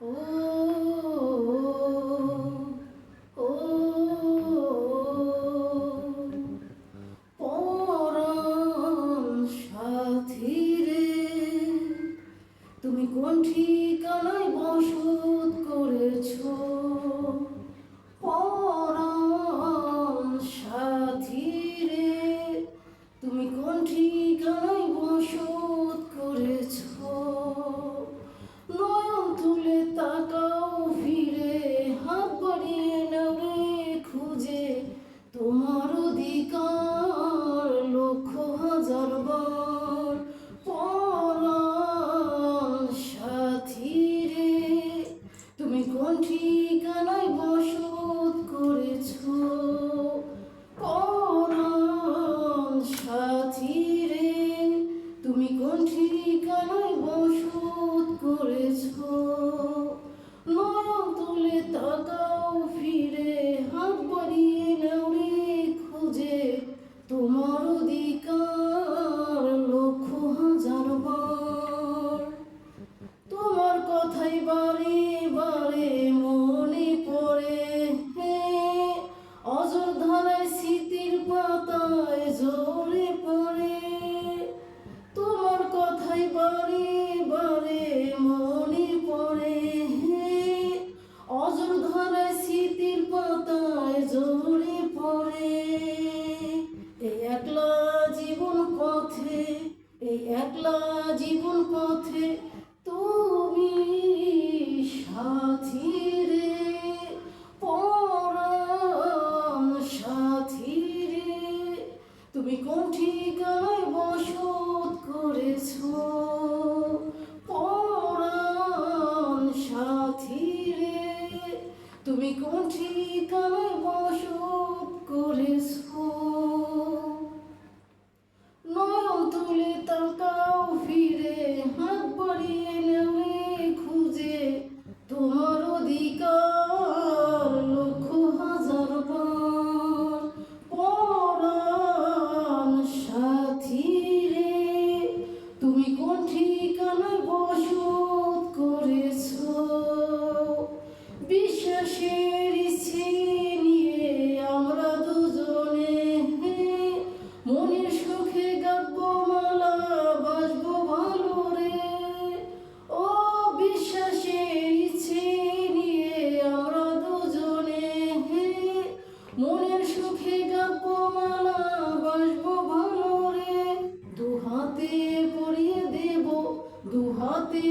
ও ও পরাণ সাথী রে, তুমি কোন ঠিকানায় বসত করেছো? পরাণ সাথী রে, তুমি কোন ঠিকানায় বসত করেছো? নয়ন তুলে তাকাও ফিরে, হাত বাড়িয়ে নাও রে খুঁজে তোমার অধিকার লক্ষ হাজার বার। পরাণ সাথী রে, তুমি কোন ঠিকানায় বসত করেছো? পরাণ সাথী রে, তুমি কোন ঠিকানায় বসত করেছো? নয়ন তুলে তাকাও ফিরে, হাত বাড়িয়ে নাও রে খুঁজে তোমার অধিকার লক্ষ হাজার বার। তোমার কথাই বারে বারে মনে পড়ে, অঝোর ধারায় স্মৃতির পাতায় ঝরে পড়ে। তোমার কথাই বারে বারে মনে পড়ে, অঝোর ধারায় স্মৃতির পাতায় ঝরে পড়ে। এই একলা জীবন পথে, এই একলা জীবন পথে তুমি সাথী রে। পরাণ সাথী রে, তুমি কোন ঠিকানায় বসত করেছো? পরাণ সাথী রে, তুমি কোন ঠিকানায় বসত করেছো? নয়ন তুলে তাকাও ফিরে, হাত বাড়িয়ে নাও রে খুঁজে তোমার অধিকার লক্ষ হাজার বার। পরাণ সাথী রে, তুমি কোন ঠিকানায় বসত করেছো? বিশ্বাসের ইচ্ছে নিয়ে আমরা দুজনে মনের সুখে গাবো মালা বাজবো ভালো রে। ও বিশ্বাসের ইচ্ছে নিয়ে আমরা দুজনে মনের সুখে গাবো মালা বাজবো ভালো রে। দু হাতে পরিয়ে দেব, দু হাতে